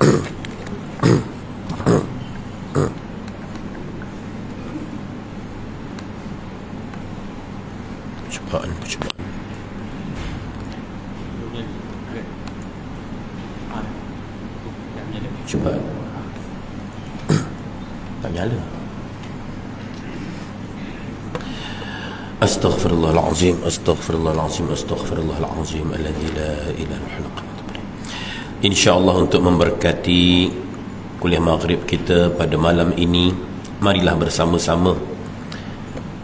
Percubaan. Percubaan. Tak nyala. Astaghfirullahalazim, astaghfirullahalazim, astaghfirullahalazim alladzi la ilaha illa huwa. InsyaAllah untuk memberkati kuliah maghrib kita pada malam ini, marilah bersama-sama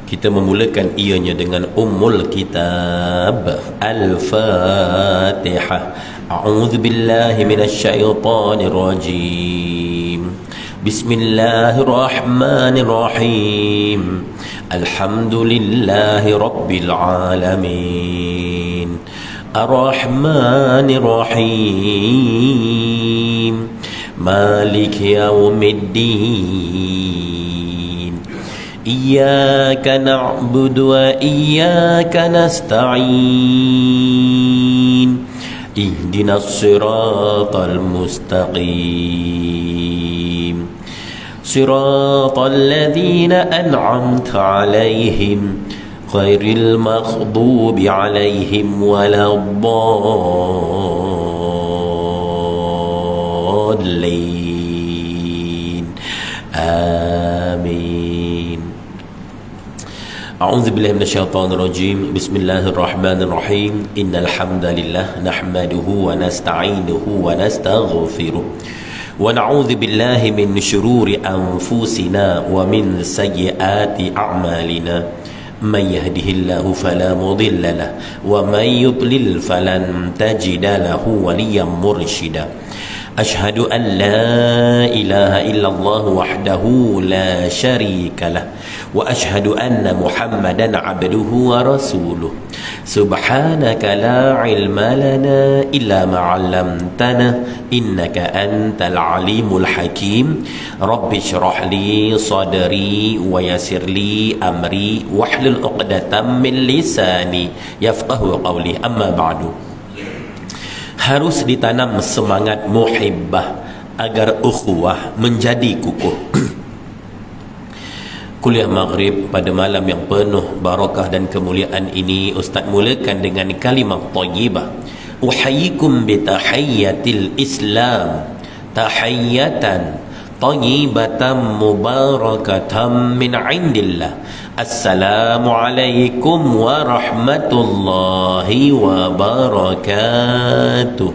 kita memulakan ianya dengan Ummul Kitab Al-Fatihah. A'udzu billahi minasyaitonir rajim. Bismillahirrahmanirrahim. Alhamdulillahi rabbil alamin. Ar-Rahmanir Rahim. Maliki yaumiddin. Iyyaka na'budu wa iyyaka nasta'in. Ihdinas siratal mustaqim. Siratal ladzina an'amta 'alaihim ghairil maghdubi 'alaihim waladdallin. Amin. A'udzu billahi minasyaitonir rajim. Bismillahirrahmanirrahim. Innal hamdalillah nahmaduhu wa nasta'inuhu wa nastaghfiruh. Wa na'udzu billahi min syururi anfusina wa min sayyiati a'malina. Man yahdihillahu fala mudilla lahu wa man yudlil falan tajida lahu waliyyan mursyida. Ashhadu an la ilaha illallah wahdahu la syarika lah wa ashhadu anna Muhammadan abduhu wa rasuluh. Subhanaka la ilma lana illa ma 'allamtana innaka antal alimul hakim. Rabbi shrah li sadri wa yassir li amri wahlul 'uqdatam min lisani yafqahu qawli. Amma ba'du. Harus ditanam semangat muhibbah agar ukhuwah menjadi kukuh. Kuliah maghrib pada malam yang penuh barakah dan kemuliaan ini, Ustaz mulakan dengan kalimat thayyibah. Uhayyikum bi tahiyyatil Islam, tahiyyatan thayyibatan mubarakatan min indillah. Assalamualaikum warahmatullahi wabarakatuh.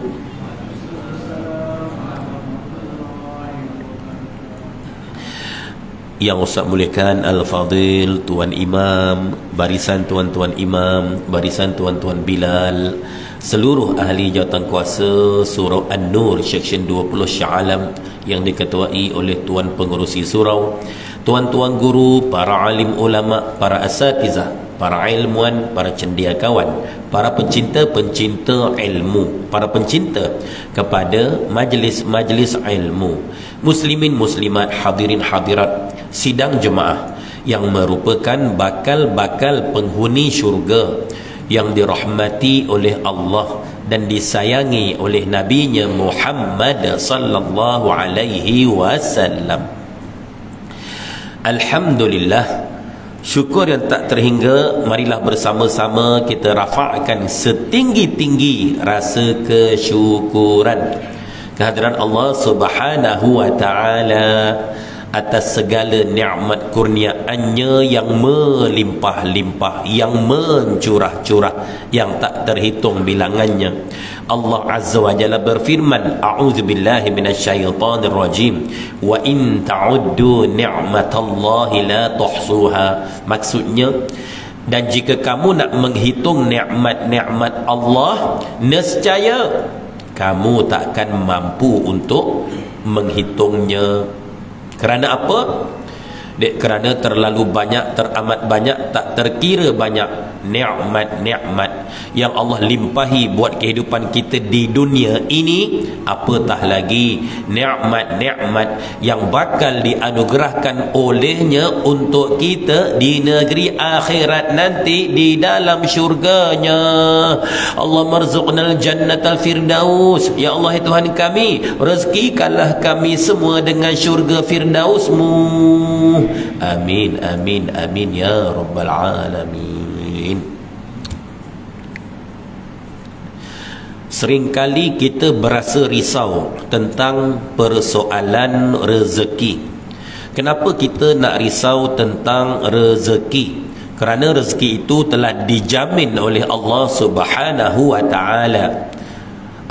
Yang Ustaz muliakan Al-Fadil Tuan Imam, barisan Tuan-Tuan Imam, barisan Tuan-Tuan Bilal, seluruh ahli jawatankuasa Surau An-Nur Seksyen 20 Shah Alam yang diketuai oleh Tuan Pengerusi Surau, tuan-tuan guru, para alim ulama, para asatizah, para ilmuwan, para cendekiawan, para pencinta-pencinta ilmu, para pencinta kepada majlis-majlis ilmu, muslimin muslimat, hadirin hadirat sidang jemaah yang merupakan bakal-bakal penghuni syurga yang dirahmati oleh Allah dan disayangi oleh nabinya Muhammad sallallahu alaihi wasallam. Alhamdulillah, syukur yang tak terhingga, marilah bersama-sama kita rafa'kan setinggi-tinggi rasa kesyukuran kehadiran Allah Subhanahu wa ta'ala atas segala nikmat kurniaannya yang melimpah-limpah, yang mencurah-curah, yang tak terhitung bilangannya. Allah Azza wa Jalla berfirman, A'udzu billahi minasyaitonir rajim, wa in ta'uddu ni'matallahi la tuhsuha. Maksudnya, dan jika kamu nak menghitung nikmat-nikmat Allah, nescaya kamu takkan mampu untuk menghitungnya. Kerana apa? Kerana terlalu banyak, teramat banyak, tak terkira banyak nikmat yang Allah limpahi buat kehidupan kita di dunia ini, apatah lagi nikmat yang bakal dianugerahkan olehnya untuk kita di negeri akhirat nanti di dalam syurganya. Allah marzuqnal jannatal firdaus. Ya Allah, ya Tuhan kami, rezekikanlah kami semua dengan syurga firdausmu. Amin amin amin ya rabbal alamin. Seringkali kita berasa risau tentang persoalan rezeki. Kenapa kita nak risau tentang rezeki? Kerana rezeki itu telah dijamin oleh Allah Subhanahu wa taala.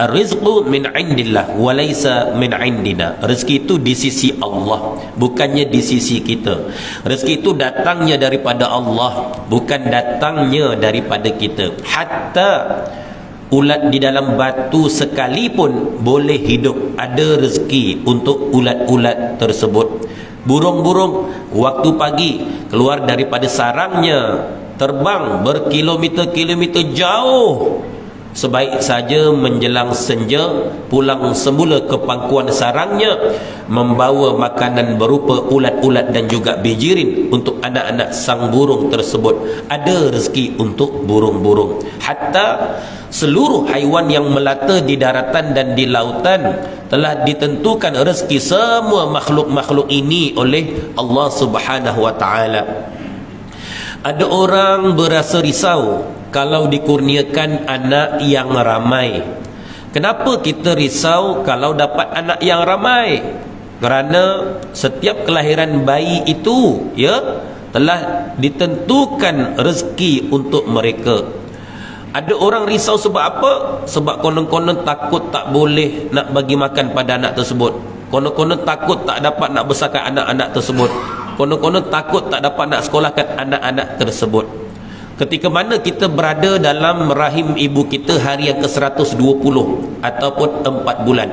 Ar-rizqu min indillah wa laysa min indina. Rezeki itu di sisi Allah, bukannya di sisi kita. Rezeki itu datangnya daripada Allah, bukan datangnya daripada kita. Hatta ulat di dalam batu sekalipun boleh hidup, ada rezeki untuk ulat-ulat tersebut. Burung-burung waktu pagi keluar daripada sarangnya, terbang berkilometer-kilometer jauh, sebaik saja menjelang senja pulang semula ke pangkuan sarangnya, membawa makanan berupa ulat-ulat dan juga bijirin untuk anak-anak sang burung tersebut. Ada rezeki untuk burung-burung. Hatta seluruh haiwan yang melata di daratan dan di lautan telah ditentukan rezeki semua makhluk-makhluk ini oleh Allah Subhanahu wa taala. Ada orang berasa risau kalau dikurniakan anak yang ramai. Kenapa kita risau kalau dapat anak yang ramai? Kerana setiap kelahiran bayi itu telah ditentukan rezeki untuk mereka. Ada orang risau sebab apa? Sebab konon-konon takut tak boleh nak bagi makan pada anak tersebut. Konon-konon takut tak dapat nak besarkan anak-anak tersebut. Konon-konon takut tak dapat nak sekolahkan anak-anak tersebut. Ketika mana kita berada dalam rahim ibu kita hari yang ke-120 ataupun 4 bulan,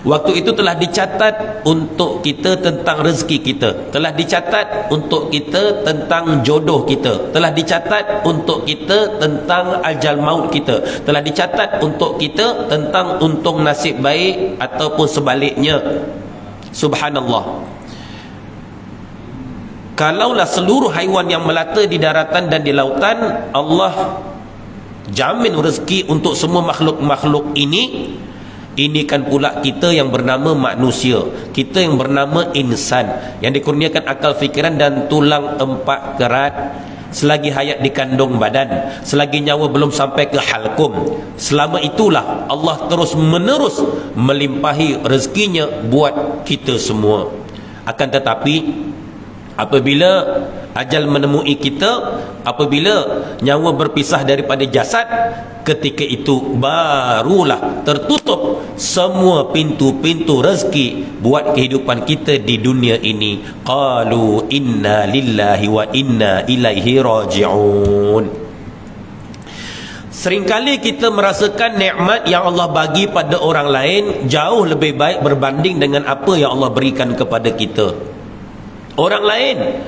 waktu itu telah dicatat untuk kita tentang rezeki kita, telah dicatat untuk kita tentang jodoh kita, telah dicatat untuk kita tentang ajal maut kita, telah dicatat untuk kita tentang untung nasib baik ataupun sebaliknya. Subhanallah. Kalaulah seluruh haiwan yang melata di daratan dan di lautan Allah jamin rezeki untuk semua makhluk-makhluk ini kan pula kita yang bernama manusia, kita yang bernama insan, yang dikurniakan akal fikiran dan tulang 4 kerat, selagi hayat di kandung badan, selagi nyawa belum sampai ke halkum. Selama itulah Allah terus menerus melimpahi rezekinya buat kita semua. Akan tetapi apabila ajal menemui kita, apabila nyawa berpisah daripada jasad, ketika itu barulah tertutup semua pintu-pintu rezeki buat kehidupan kita di dunia ini. Qalu inna lillahi wa inna ilaihi raji'un. Seringkali kita merasakan nikmat yang Allah bagi pada orang lain jauh lebih baik berbanding dengan apa yang Allah berikan kepada kita. Orang lain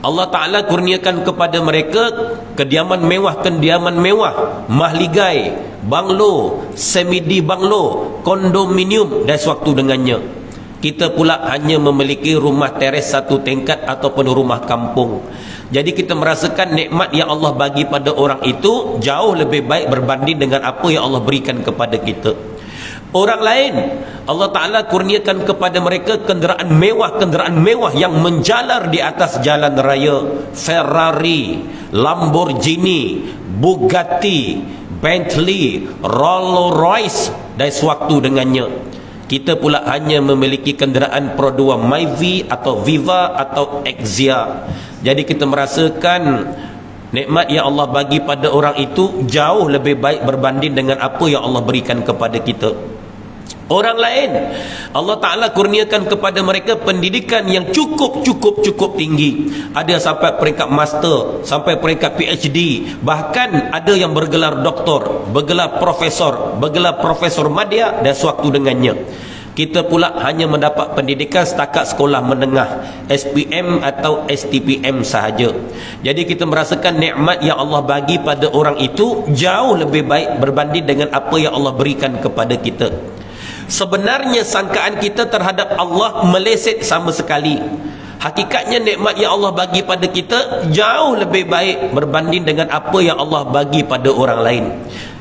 Allah Ta'ala kurniakan kepada mereka kediaman mewah, mahligai, banglo, semidi banglo, kondominium dan sewaktu dengannya. Kita pula hanya memiliki rumah teres 1 tingkat ataupun rumah kampung. Jadi kita merasakan nikmat yang Allah bagi pada orang itu jauh lebih baik berbanding dengan apa yang Allah berikan kepada kita. Orang lain Allah Ta'ala kurniakan kepada mereka kenderaan mewah yang menjalar di atas jalan raya. Ferrari, Lamborghini, Bugatti, Bentley, Rolls Royce dan sewaktu dengannya. Kita pula hanya memiliki kenderaan Pro 2 Myvi atau Viva atau Exia. Jadi kita merasakan nikmat yang Allah bagi pada orang itu jauh lebih baik berbanding dengan apa yang Allah berikan kepada kita. Orang lain Allah Ta'ala kurniakan kepada mereka pendidikan yang cukup tinggi. Ada yang sampai peringkat master, sampai peringkat PhD, bahkan ada yang bergelar doktor, bergelar profesor madya dan sewaktu dengannya. Kita pula hanya mendapat pendidikan setakat sekolah menengah, SPM atau STPM sahaja. Jadi kita merasakan nikmat yang Allah bagi pada orang itu jauh lebih baik berbanding dengan apa yang Allah berikan kepada kita. Sebenarnya sangkaan kita terhadap Allah meleset sama sekali. Hakikatnya nikmat yang Allah bagi pada kita jauh lebih baik berbanding dengan apa yang Allah bagi pada orang lain.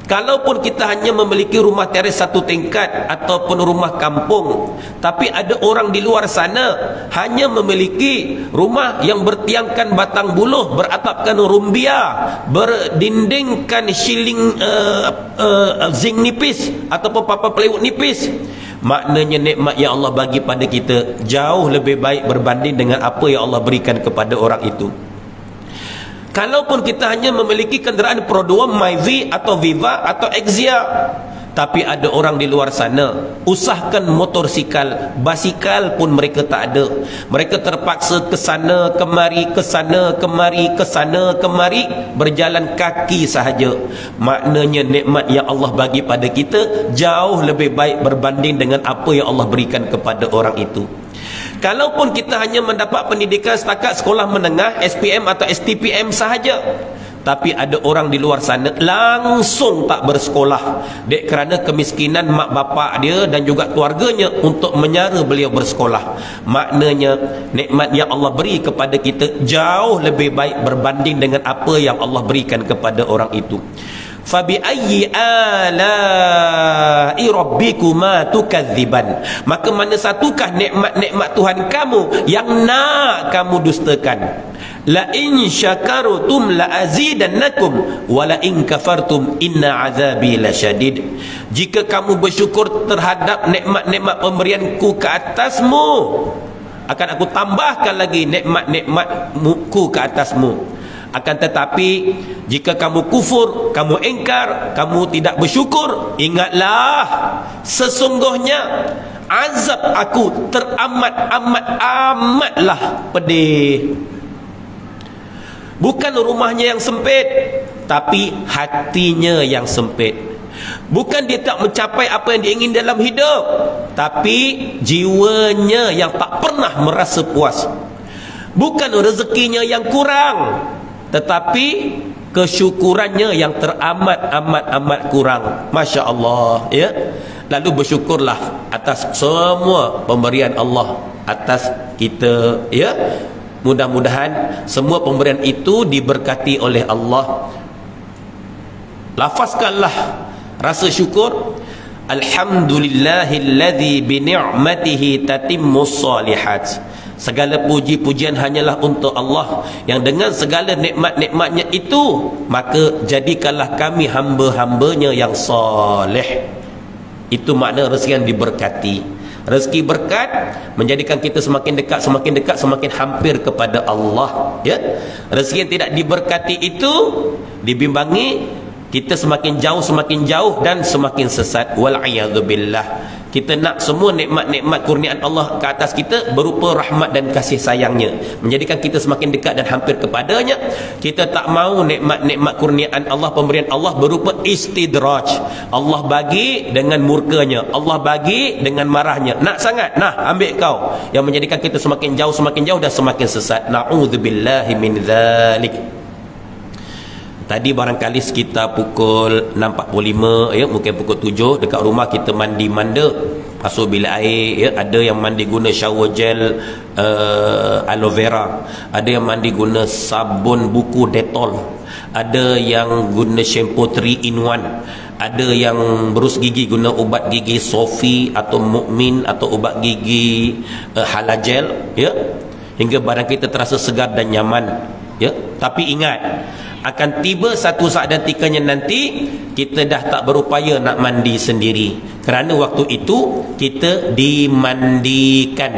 Kalaupun kita hanya memiliki rumah teres satu tingkat ataupun rumah kampung, tapi ada orang di luar sana hanya memiliki rumah yang bertiangkan batang buluh, beratapkan rumbia, berdindingkan shilling zinc nipis ataupun papan plywood nipis. Maknanya nikmat yang Allah bagi pada kita jauh lebih baik berbanding dengan apa yang Allah berikan kepada orang itu. Kalaupun kita hanya memiliki kenderaan Pro 2, Myvi atau Viva atau Exia, tapi ada orang di luar sana usahakan motorsikal, basikal pun mereka tak ada. Mereka terpaksa ke sana kemari, ke sana kemari, ke sana kemari, berjalan kaki sahaja. Maknanya nikmat yang Allah bagi pada kita jauh lebih baik berbanding dengan apa yang Allah berikan kepada orang itu. Kalaupun kita hanya mendapat pendidikan setakat sekolah menengah, SPM atau STPM sahaja, tapi ada orang di luar sana langsung tak bersekolah dek kerana kemiskinan mak bapak dia dan juga keluarganya untuk menyara beliau bersekolah. Maknanya nikmat yang Allah beri kepada kita jauh lebih baik berbanding dengan apa yang Allah berikan kepada orang itu. Fabi ayyi ala'i rabbikuma tukadziban, maka mana satukah nikmat-nikmat Tuhan kamu yang nak kamu dustakan? La in syakartum la azidannakum wa la in kafartum inna azabi lasyadid. Jika kamu bersyukur terhadap nikmat-nikmat pemberianku ke atasmu, akan aku tambahkan lagi nikmat-nikmatku ke atasmu. Akan tetapi jika kamu kufur, kamu ingkar, kamu tidak bersyukur, ingatlah sesungguhnya azab aku teramatlah pedih. Bukan rumahnya yang sempit, tapi hatinya yang sempit. Bukan dia tak mencapai apa yang dia ingin dalam hidup, tapi jiwanya yang tak pernah merasa puas. Bukan rezekinya yang kurang, tetapi kesyukurannya yang teramat kurang. Masya Allah, ya. Lalu bersyukurlah atas semua pemberian Allah atas kita, ya. Mudah-mudahan semua pemberian itu diberkati oleh Allah. Lafazkanlah rasa syukur. Alhamdulillahilladzi bi ni'matihi tatimmus shalihat. Segala puji-pujian hanyalah untuk Allah yang dengan segala nikmat-nikmatnya itu, maka jadikanlah kami hamba-hambanya yang soleh. Itu makna rezeki yang diberkati. Rezeki berkat menjadikan kita semakin dekat, semakin hampir kepada Allah, ya. Rezeki yang tidak diberkati itu dibimbangi, kita semakin jauh dan semakin sesat. Wal'iyadzubillah. Kita nak semua nikmat-nikmat kurniaan Allah ke atas kita berupa rahmat dan kasih sayangnya, menjadikan kita semakin dekat dan hampir kepadanya. Kita tak mau nikmat-nikmat kurniaan Allah, pemberian Allah berupa istidraj. Allah bagi dengan murkanya, Allah bagi dengan marahnya. Nak sangat, nah ambil kau, yang menjadikan kita semakin jauh dan semakin sesat. Na'udzubillahi min dzalik. Tadi barangkali sekitar pukul 6.45, ya, mungkin pukul 7 dekat rumah kita mandi manda, basuh bilik air, ya. Ada yang mandi guna shower gel aloe vera, ada yang mandi guna sabun buku Dettol, ada yang guna shampoo 3 in 1, ada yang berus gigi guna ubat gigi Sofi atau Mukmin atau ubat gigi Halagel, ya, hingga badan kita terasa segar dan nyaman, ya. Tapi ingat, akan tiba satu saat dan tikanya nanti kita dah tak berupaya nak mandi sendiri, kerana waktu itu kita dimandikan,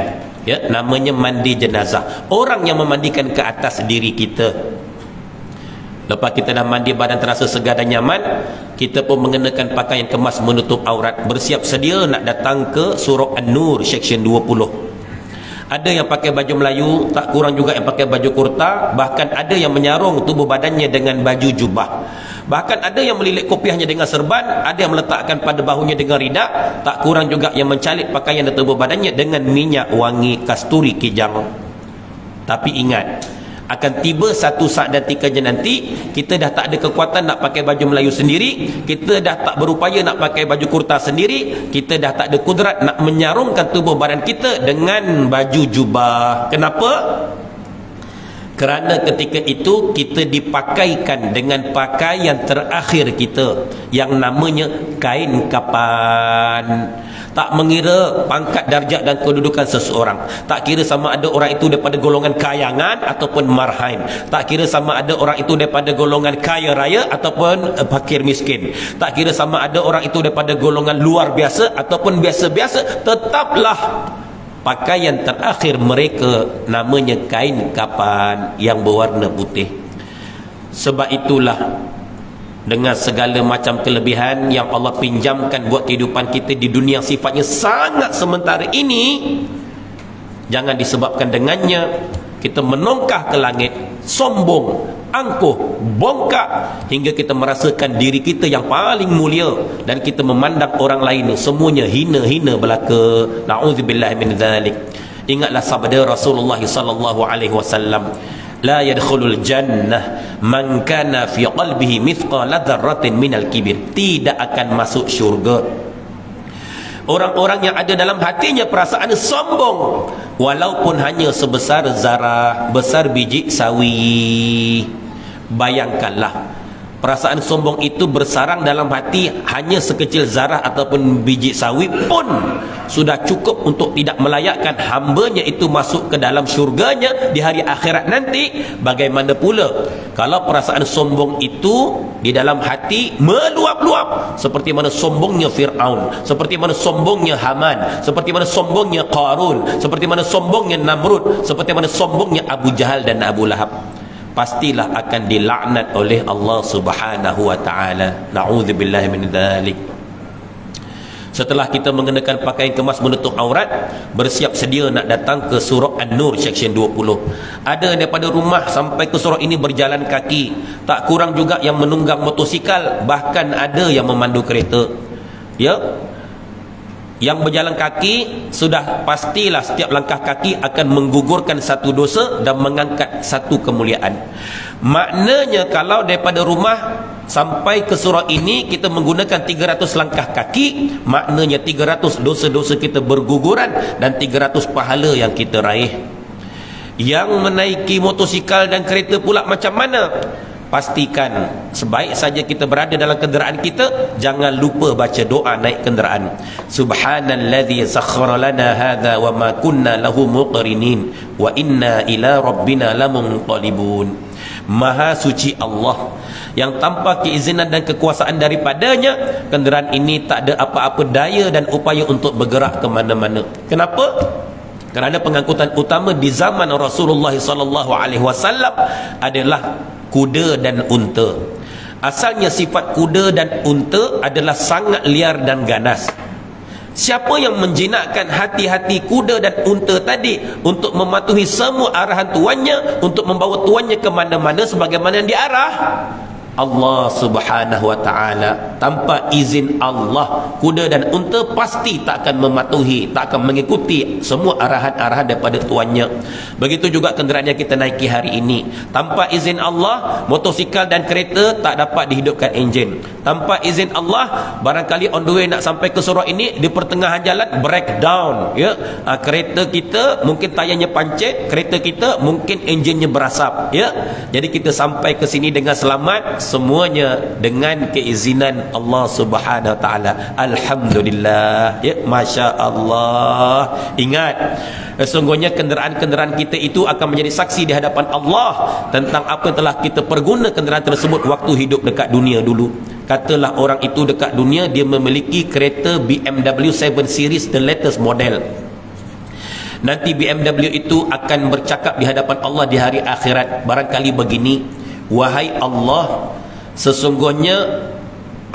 ya, namanya mandi jenazah. Orang yang memandikan ke atas diri kita. Lepas kita dah mandi, badan terasa segar dan nyaman, kita pun mengenakan pakaian kemas menutup aurat, bersiap sedia nak datang ke surah An-Nur section 20. Ada yang pakai baju Melayu, tak kurang juga yang pakai baju kurta. Bahkan ada yang menyarung tubuh badannya dengan baju jubah. Bahkan ada yang melilit kopiahnya dengan serban. Ada yang meletakkan pada bahunya dengan ridak. Tak kurang juga yang mencalik pakaian dan tubuh badannya dengan minyak wangi kasturi kijang. Tapi ingat, akan tiba satu saat dan tikanya nanti kita dah tak ada kekuatan nak pakai baju Melayu sendiri, kita dah tak berupaya nak pakai baju kurta sendiri, kita dah tak ada kudrat nak menyarungkan tubuh badan kita dengan baju jubah. Kenapa? Kerana ketika itu kita dipakaikan dengan pakaian terakhir kita yang namanya kain kapan. Tak mengira pangkat, darjat dan kedudukan seseorang. Tak kira sama ada orang itu daripada golongan kayangan ataupun marhain. Tak kira sama ada orang itu daripada golongan kaya raya ataupun fakir miskin. Tak kira sama ada orang itu daripada golongan luar biasa ataupun biasa-biasa. Tetaplah pakaian terakhir mereka namanya kain kapan yang berwarna putih. Sebab itulah dengan segala macam kelebihan yang Allah pinjamkan buat kehidupan kita di dunia yang sifatnya sangat sementara ini, jangan disebabkan dengannya kita menongkah ke langit, sombong, angkuh, bongkak hingga kita merasakan diri kita yang paling mulia dan kita memandang orang lain semuanya hina-hina belaka. Na'udzubillahi min dzalik. Ingatlah sabda Rasulullah sallallahu alaihi wasallam, la yadkhulul jannah man kana fi qalbihi mithqala dzarratin minal kibir. Tidak akan masuk syurga orang-orang yang ada dalam hatinya perasaan sombong, walaupun hanya sebesar zarah, besar biji sawi. Bayangkanlah, perasaan sombong itu bersarang dalam hati hanya sekecil zarah ataupun biji sawi pun sudah cukup untuk tidak melayakkan hambanya itu masuk ke dalam syurganya di hari akhirat nanti. Bagaimana pula kalau perasaan sombong itu di dalam hati meluap-luap, seperti mana sombongnya Fir'aun, seperti mana sombongnya Haman, seperti mana sombongnya Qarun, seperti mana sombongnya Namrud, seperti mana sombongnya Abu Jahal dan Abu Lahab. Pastilah akan dilaknat oleh Allah Subhanahu wa taala. Na'udzubillahi min dzalik. Setelah kita mengenakan pakaian kemas menutup aurat, bersiap sedia nak datang ke surah An-Nur section 20. Ada daripada rumah sampai ke surah ini berjalan kaki, tak kurang juga yang menunggang motosikal, bahkan ada yang memandu kereta. Ya, yang berjalan kaki sudah pastilah setiap langkah kaki akan menggugurkan satu dosa dan mengangkat satu kemuliaan. Maknanya kalau daripada rumah sampai ke surau ini kita menggunakan 300 langkah kaki, maknanya 300 dosa-dosa kita berguguran dan 300 pahala yang kita raih. Yang menaiki motosikal dan kereta pula macam mana? Pastikan sebaik saja kita berada dalam kenderaan kita, jangan lupa baca doa naik kenderaan. Subhanalladzi sakhkhara lana hadza wa ma kunna lahu muqrinin wa inna ila rabbina lamunqalibun. Maha suci Allah yang tanpa keizinan dan kekuasaan daripadanya, kenderaan ini tak ada apa-apa daya dan upaya untuk bergerak ke mana-mana. Kenapa? Kerana pengangkutan utama di zaman Rasulullah sallallahu alaihi wasallam adalah kuda dan unta. Asalnya sifat kuda dan unta adalah sangat liar dan ganas. Siapa yang menjinakkan hati-hati kuda dan unta tadi untuk mematuhi semua arahan tuannya, untuk membawa tuannya ke mana-mana sebagaimana yang diarah? Allah Subhanahu wa taala. Tanpa izin Allah, kuda dan unta pasti tak akan mematuhi, tak akan mengikuti semua arahan-arahan daripada tuannya. Begitu juga kenderaan yang kita naiki hari ini. Tanpa izin Allah, motosikal dan kereta tak dapat dihidupkan enjin. Tanpa izin Allah, barangkali on the way nak sampai ke surau ini, di pertengahan jalan breakdown, ya. Kereta kita mungkin tayarnya pancit, kereta kita mungkin enjinnya berasap, ya. Jadi kita sampai ke sini dengan selamat, semuanya dengan keizinan Allah Subhanahu wa taala. Alhamdulillah, ya, masya-Allah. Ingat, sesungguhnya kenderaan-kenderaan kita itu akan menjadi saksi di hadapan Allah tentang apa yang telah kita perguna kenderaan tersebut waktu hidup dekat dunia dulu. Katalah orang itu dekat dunia dia memiliki kereta BMW 7 Series, the latest model. Nanti BMW itu akan bercakap di hadapan Allah di hari akhirat barangkali begini, wahai Allah, sesungguhnya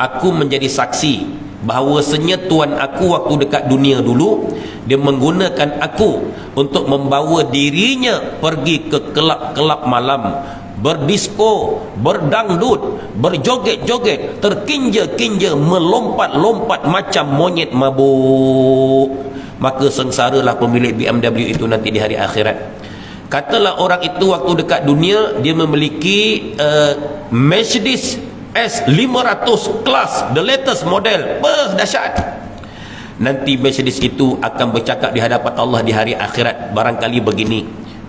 aku menjadi saksi bahawasanya Tuhan aku waktu dekat dunia dulu, dia menggunakan aku untuk membawa dirinya pergi ke kelab-kelab malam, berdisko, berdangdut, berjoget-joget, terkinja-kinja, melompat-lompat macam monyet mabuk. Maka sengsaralah pemilik BMW itu nanti di hari akhirat. Katalah orang itu waktu dekat dunia dia memiliki Mercedes S500 kelas, the latest model, dahsyat. Nanti Mercedes itu akan bercakap di hadapan Allah di hari akhirat barangkali begini: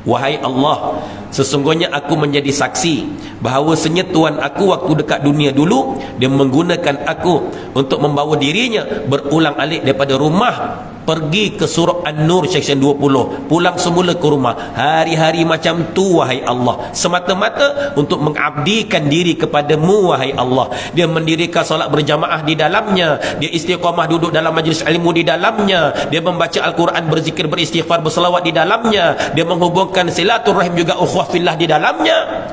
wahai Allah, sesungguhnya aku menjadi saksi bahawasanya Tuhan aku waktu dekat dunia dulu, dia menggunakan aku untuk membawa dirinya berulang-alik daripada rumah pergi ke surah An-Nur section 20, pulang semula ke rumah. Hari-hari macam tu wahai Allah, semata-mata untuk mengabdikan diri kepadamu wahai Allah. Dia mendirikan solat berjamaah di dalamnya, dia istiqamah duduk dalam majlis ilmu di dalamnya, dia membaca Al-Quran, berzikir, beristighfar, berselawat di dalamnya, dia menghubungkan silaturahim juga ukhuwah fillah di dalamnya.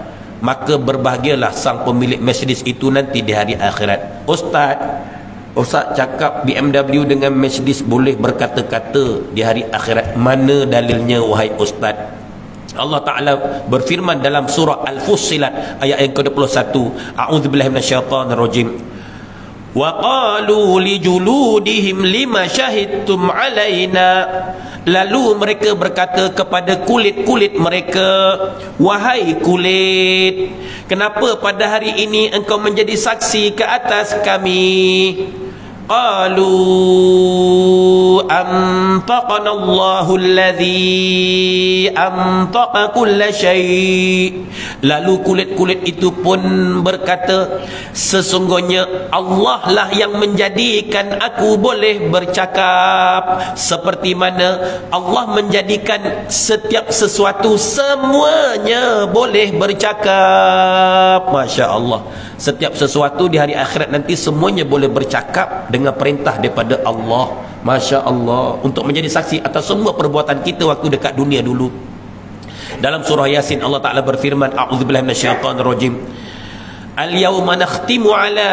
Maka berbahagialah sang pemilik Mercedes itu nanti di hari akhirat. Ustaz cakap BMW dengan Mercedes boleh berkata-kata di hari akhirat. Mana dalilnya wahai Ustaz? Allah Ta'ala berfirman dalam surah Al-Fussilat ayat yang ke-21, a'udzubillahi minasyaitonirrajim, wa qalu li juludihim lima syahidtum alaina. Lalu mereka berkata kepada kulit-kulit mereka, wahai kulit, kenapa pada hari ini engkau menjadi saksi ke atas kami? Qalu antaqana Allahu alladhi antaqa kulla syai'. Lalu kulit-kulit itu pun berkata, sesungguhnya Allah lah yang menjadikan aku boleh bercakap, seperti mana Allah menjadikan setiap sesuatu semuanya boleh bercakap. Masya Allah, setiap sesuatu di hari akhirat nanti semuanya boleh bercakap dengan perintah daripada Allah. Masya Allah, untuk menjadi saksi atas semua perbuatan kita waktu dekat dunia dulu. Dalam surah Yasin Allah Ta'ala berfirman, a'udzubillahi minasyaitonirrajim, al-yawma nakhtimu ala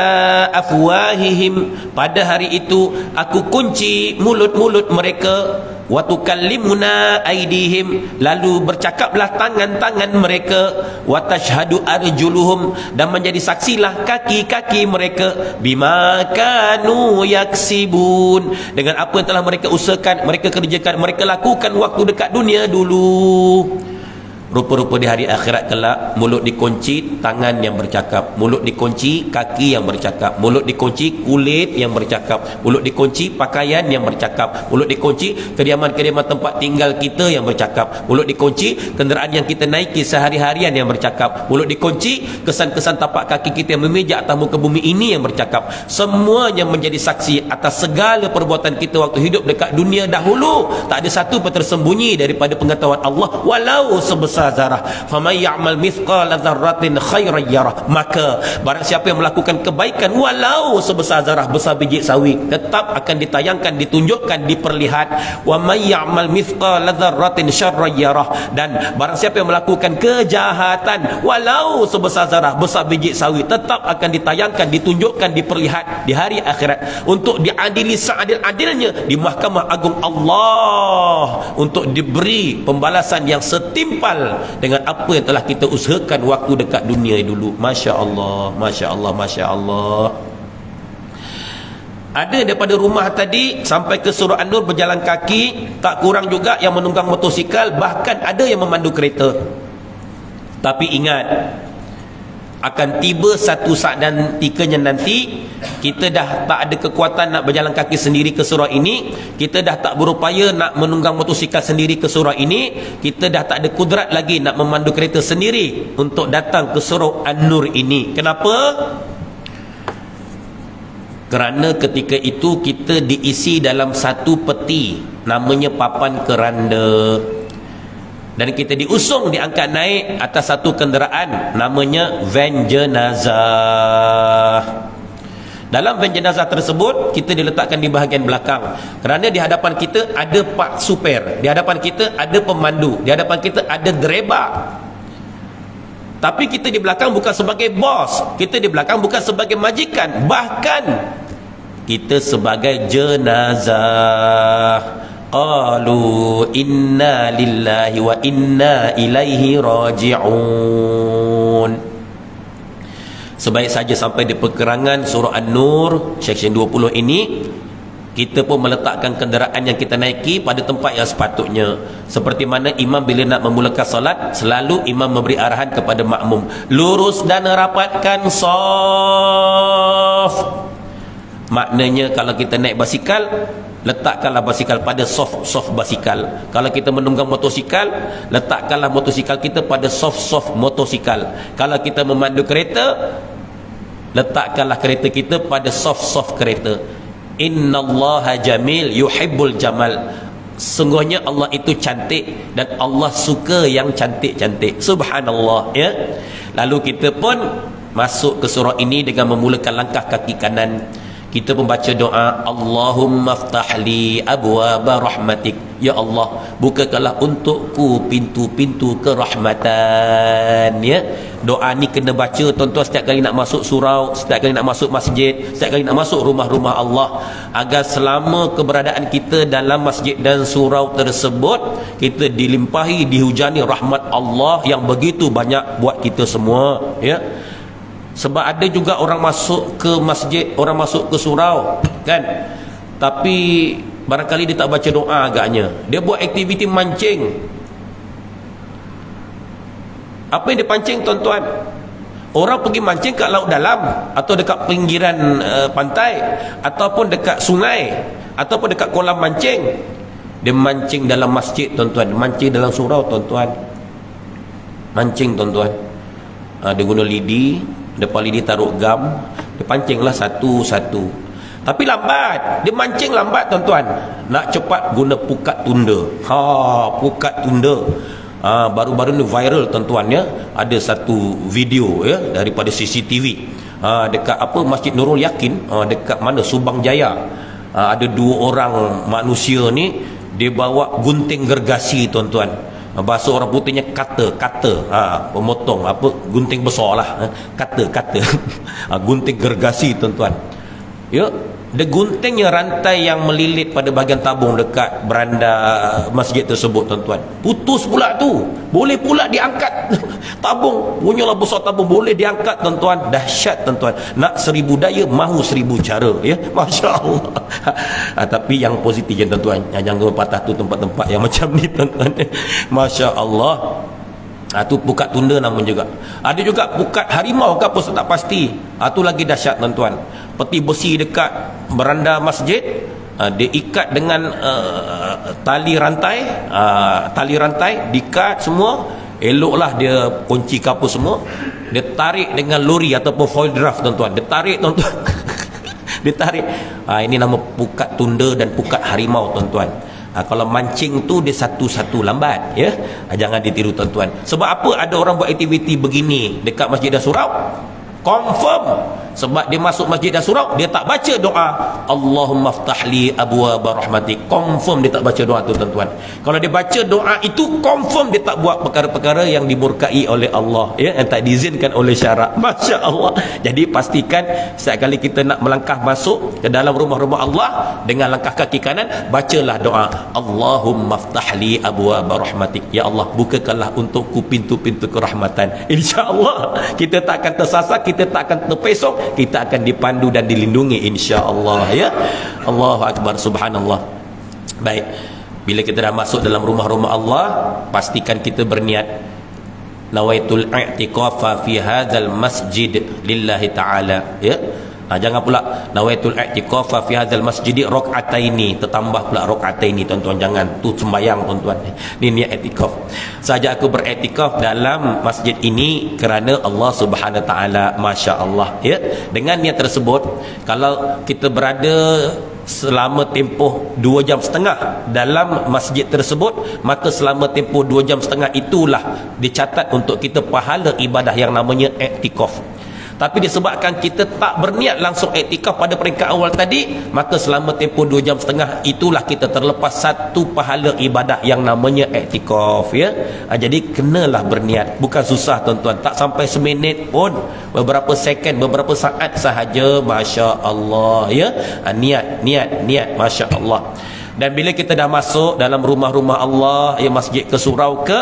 afwahihim. Pada hari itu aku kunci mulut-mulut mereka, wa tukallimuna aydihim. Lalu bercakaplah tangan-tangan mereka, wa tashhadu arjuluhum. Dan menjadi saksilah kaki-kaki mereka, bima kanu yaksibun. Dengan apa yang telah mereka usahakan, mereka kerjakan, mereka lakukan waktu dekat dunia dulu. Rupa-rupa di hari akhirat kelak, mulut dikunci, tangan yang bercakap, mulut dikunci, kaki yang bercakap, mulut dikunci, kulit yang bercakap, mulut dikunci, pakaian yang bercakap, mulut dikunci, kediaman-kediaman tempat tinggal kita yang bercakap, mulut dikunci, kenderaan yang kita naiki sehari-harian yang bercakap, mulut dikunci, kesan-kesan tapak kaki kita yang memijak atas muka bumi ini yang bercakap. Semuanya menjadi saksi atas segala perbuatan kita waktu hidup dekat dunia dahulu. Tak ada satu pun tersembunyi daripada pengetahuan Allah, walau sebesar zarah. Faman ya'mal mithqala dzarratin khairan yarah. Maka barang siapa yang melakukan kebaikan walau sebesar zarah, besar biji sawi, tetap akan ditayangkan, ditunjukkan, diperlihat. Wa may ya'mal mithqala dzarratin syarran yarah. Dan barang siapa yang melakukan kejahatan walau sebesar zarah, besar biji sawi, tetap akan ditayangkan, ditunjukkan, diperlihat di hari akhirat untuk diadili seadil-adilnya di Mahkamah Agung Allah, untuk diberi pembalasan yang setimpal dengan apa yang telah kita usahakan waktu dekat dunia dulu. Masya Allah, Masya Allah, Masya Allah. Ada daripada rumah tadi sampai ke surah An-Nur berjalan kaki, tak kurang juga yang menunggang motosikal, bahkan ada yang memandu kereta. Tapi ingat, akan tiba satu saat dan tikanya nanti kita dah tak ada kekuatan nak berjalan kaki sendiri ke surau ini, kita dah tak berupaya nak menunggang motosikal sendiri ke surau ini, kita dah tak ada kudrat lagi nak memandu kereta sendiri untuk datang ke surau An-Nur ini. Kenapa? Kerana ketika itu kita diisi dalam satu peti, namanya papan keranda, dan kita diusung, diangkat naik atas satu kenderaan namanya van jenazah. Dalam van jenazah tersebut kita diletakkan di bahagian belakang, kerana di hadapan kita ada pak super, di hadapan kita ada pemandu, di hadapan kita ada driver. Tapi kita di belakang bukan sebagai bos, kita di belakang bukan sebagai majikan, bahkan kita sebagai jenazah. Qalu inna lillahi wa inna ilaihi raji'un. Sebaik saja sampai di perkerangan surah An-Nur section 20 ini, kita pun meletakkan kenderaan yang kita naiki pada tempat yang sepatutnya. Seperti mana imam bila nak memulakan solat, selalu imam memberi arahan kepada makmum, lurus dan rapatkan saf. Maknanya kalau kita naik basikal, letakkanlah basikal pada soft basikal. Kalau kita menunggang motosikal, letakkanlah motosikal kita pada soft motosikal. Kalau kita memandu kereta, letakkanlah kereta kita pada soft kereta. Innallaha jamil yuhibbul jamal. Sungguhnya Allah itu cantik dan Allah suka yang cantik-cantik. Subhanallah, ya. Lalu kita pun masuk ke surah ini dengan memulakan langkah kaki kanan. Kita membaca doa, Allahumma ftahli abwaba rahmatik. Ya Allah, bukakanlah untukku pintu-pintu kerahmatan. Ya. Doa ni kena baca tuan-tuan setiap kali nak masuk surau, setiap kali nak masuk masjid, setiap kali nak masuk rumah-rumah Allah, agar selama keberadaan kita dalam masjid dan surau tersebut, kita dilimpahi, dihujani rahmat Allah yang begitu banyak buat kita semua. Ya. Sebab ada juga orang masuk ke masjid, orang masuk ke surau, kan, tapi barangkali dia tak baca doa agaknya. Dia buat aktiviti mancing. Apa yang dia pancing, tuan-tuan? Orang pergi mancing kat laut dalam, atau dekat pinggiran pantai, ataupun dekat sungai, ataupun dekat kolam mancing. Dia mancing dalam masjid, tuan-tuan. Mancing dalam surau, tuan-tuan. Mancing, tuan-tuan. Dia guna lidi, depan lidi taruh gam, dia pancinglah satu-satu. Tapi lambat, dia mancing lambat, tuan-tuan. Nak cepat guna pukat tunda. Pukat tunda. Baru-baru ni viral, tuan-tuan, ya. Ada satu video, ya, daripada CCTV. Dekat Masjid Nurul Yakin, dekat mana, Subang Jaya. Ada 2 orang manusia ni, dia bawa gunting gergasi, tuan-tuan. Bahasa orang putihnya kata, pemotong, gunting besar lah, kata gunting gergasi, tuan-tuan. Ya, dia guntingnya rantai yang melilit pada bahagian tabung dekat beranda masjid tersebut, tuan-tuan. Putus pula tu, boleh pula diangkat. Tabung, punyalah besar tabung, boleh diangkat, tuan-tuan. Dahsyat, tuan-tuan. Nak 1000 daya, mahu 1000 cara, ya. Masya Allah. Tapi yang positif, tuan-tuan, jangan patah tu tempat-tempat yang macam ni, tuan-tuan. Masya Allah. Tu pukat tunda namun juga. Ada juga pukat harimau ke apa, tak pasti. Tu lagi dahsyat, tuan-tuan. Peti besi dekat beranda masjid, dia ikat dengan tali rantai, diikat semua. Eloklah dia kunci kapur semua. Dia tarik dengan lori ataupun foil draft, tuan-tuan. Dia tarik, tuan-tuan. Dia tarik. Ini nama pukat tunda dan pukat harimau, tuan-tuan. Kalau mancing tu dia satu-satu lambat, ya. Jangan ditiru, tuan-tuan. Sebab apa ada orang buat aktiviti begini dekat masjid dan surau? Confirm. Sebab dia masuk masjid dan surau, dia tak baca doa Allahumma ftahli abwaba rahmatik. Confirm dia tak baca doa tu, tuan-tuan. Kalau dia baca doa itu, confirm dia tak buat perkara-perkara yang dimurkai oleh Allah, ya, yang tak diizinkan oleh syarak. Masya Allah. Jadi pastikan setiap kali kita nak melangkah masuk ke dalam rumah-rumah Allah, dengan langkah kaki kanan, bacalah doa Allahumma ftahli abwaba rahmatik. Ya Allah, bukakanlah untukku pintu-pintu kerahmatan. InsyaAllah kita tak akan tersasar, kita tak akan terpesong, kita akan dipandu dan dilindungi, insya-Allah, ya. Allahu akbar, subhanallah. Baik, bila kita dah masuk dalam rumah-rumah Allah, pastikan kita berniat nawaitul i'tikafa fi hadzal masjid lillahi taala, ya. Jangan pula nawaitul i'tikafa fi hadzal masjid rakaataini, tertambah pula rakaataini, tuan-tuan. Jangan, tu sembahyang, tuan-tuan. Ini niat i'tikaf. Saja aku beriktikaf dalam masjid ini kerana Allah Subhanahu taala, masya-Allah, ya. Dengan niat tersebut, kalau kita berada selama tempoh 2 jam setengah dalam masjid tersebut, maka selama tempoh 2 jam setengah itulah dicatat untuk kita pahala ibadah yang namanya i'tikaf. Tapi disebabkan kita tak berniat langsung iktikaf pada peringkat awal tadi, maka selama tempoh 2.5 jam itulah kita terlepas satu pahala ibadah yang namanya iktikaf, ya. Jadi kenalah berniat, bukan susah tuan-tuan, tak sampai seminit pun, beberapa second, beberapa saat sahaja, masya-Allah, ya. Niat, masya-Allah. Dan bila kita dah masuk dalam rumah-rumah Allah, ya, masjid ke surau ke,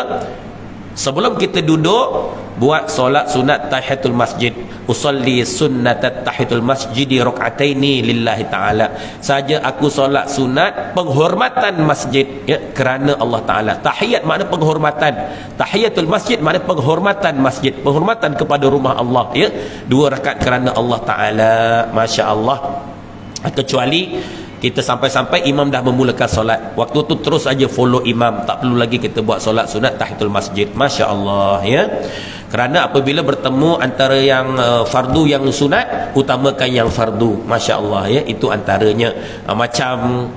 sebelum kita duduk, buat solat sunat tahiyatul masjid. Usalli sunnatat tahiyatul masjidi rak'ataini lillahi ta'ala. Saja aku solat sunat penghormatan masjid, ya, kerana Allah Ta'ala. Tahiyat makna penghormatan, tahiyatul masjid makna penghormatan masjid, penghormatan kepada rumah Allah, ya. 2 rakaat kerana Allah Ta'ala, masya-Allah. Kecuali kita sampai-sampai imam dah memulakan solat, waktu tu terus aja follow imam, tak perlu lagi kita buat solat sunat tahiyatul masjid, masya-Allah, ya. Kerana apabila bertemu antara yang fardu yang sunat, utamakan yang fardu, masya-Allah, ya. Itu antaranya. Macam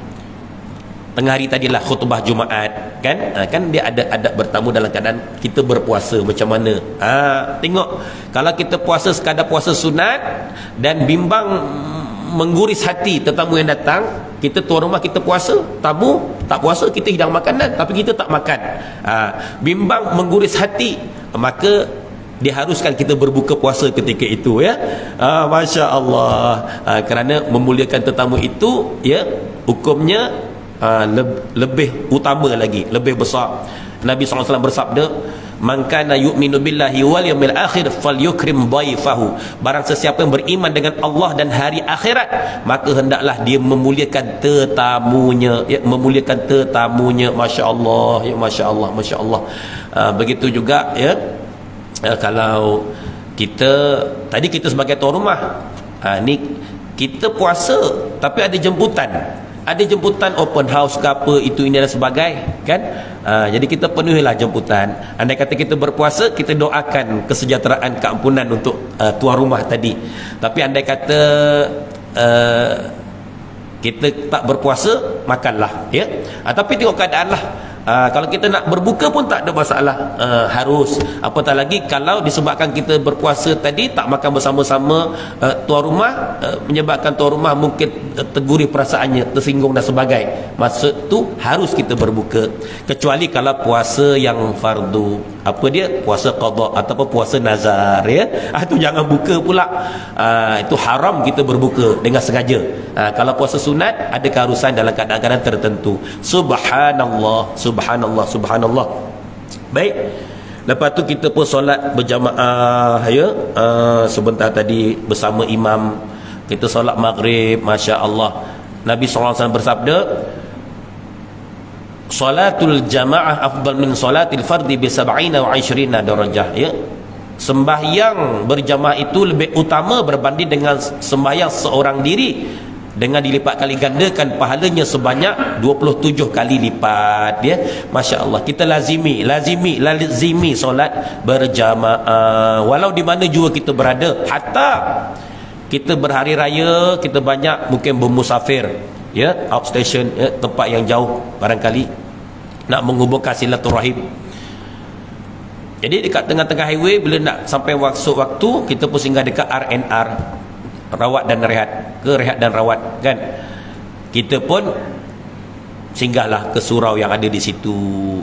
tengah hari tadilah khutbah Jumaat, kan dia ada adab bertamu dalam keadaan kita berpuasa macam mana. Tengok, kalau kita puasa sekadar puasa sunat dan bimbang mengguris hati tetamu yang datang, kita tuan rumah kita puasa, tamu tak puasa, kita hidang makanan tapi kita tak makan, bimbang mengguris hati, maka diharuskan kita berbuka puasa ketika itu, ya. Masya-Allah. Kerana memuliakan tetamu itu, ya, hukumnya lebih utama lagi, lebih besar. Nabi SAW bersabda, man kana yu'minu billahi wal yawmil akhir falyukrim dhaifahu. Barang sesiapa yang beriman dengan Allah dan hari akhirat, maka hendaklah dia memuliakan tetamunya, ya, memuliakan tetamunya, masya-Allah, ya, masya-Allah, masya-Allah. Begitu juga, ya, kalau kita tadi kita sebagai tuan rumah, ni kita puasa tapi ada jemputan open house ke apa, itu ini dan sebagainya, kan. Jadi kita penuhilah jemputan. Andai kata kita berpuasa, kita doakan kesejahteraan, keampunan untuk tuan rumah tadi. Tapi andai kata kita tak berpuasa, makanlah, ya. Tapi tengok keadaan lah. Kalau kita nak berbuka pun tak ada masalah, harus. Apatah lagi kalau disebabkan kita berpuasa tadi tak makan bersama-sama tuan rumah, menyebabkan tuan rumah mungkin tergurih perasaannya, tersinggung dan sebagainya, maksud tu harus kita berbuka. Kecuali kalau puasa yang fardu, apa dia, puasa qada ataupun puasa nazar, ya, itu jangan buka pula. Itu haram kita berbuka dengan sengaja. Kalau puasa sunat ada keharusan dalam keadaan-keadaan tertentu. Subhanallah, subhanallah, subhanallah. Baik, lepas tu kita pun solat berjamaah, ya. Sebentar tadi bersama imam kita solat maghrib, masya-Allah. Nabi SAW bersabda, salatul jamaah afdal min salatil fardi bi 70 wa 20 darajah, ya. Sembahyang berjamaah itu lebih utama berbanding dengan sembahyang seorang diri, dengan dilipat kali gandakan pahalanya sebanyak 27 kali lipat, ya. masya-Allah. Kita lazimi solat berjamaah walau di mana juga kita berada. Hatta kita berhari raya, kita banyak mungkin bermusafir, ya, outstation, ya, tempat yang jauh, barangkali nak menghubungkan silaturahim. Jadi dekat tengah-tengah highway, bila nak sampai waktu kita pun singgah dekat RNR, rawat dan rehat, ke rehat dan rawat, kan. Kita pun singgahlah ke surau yang ada di situ,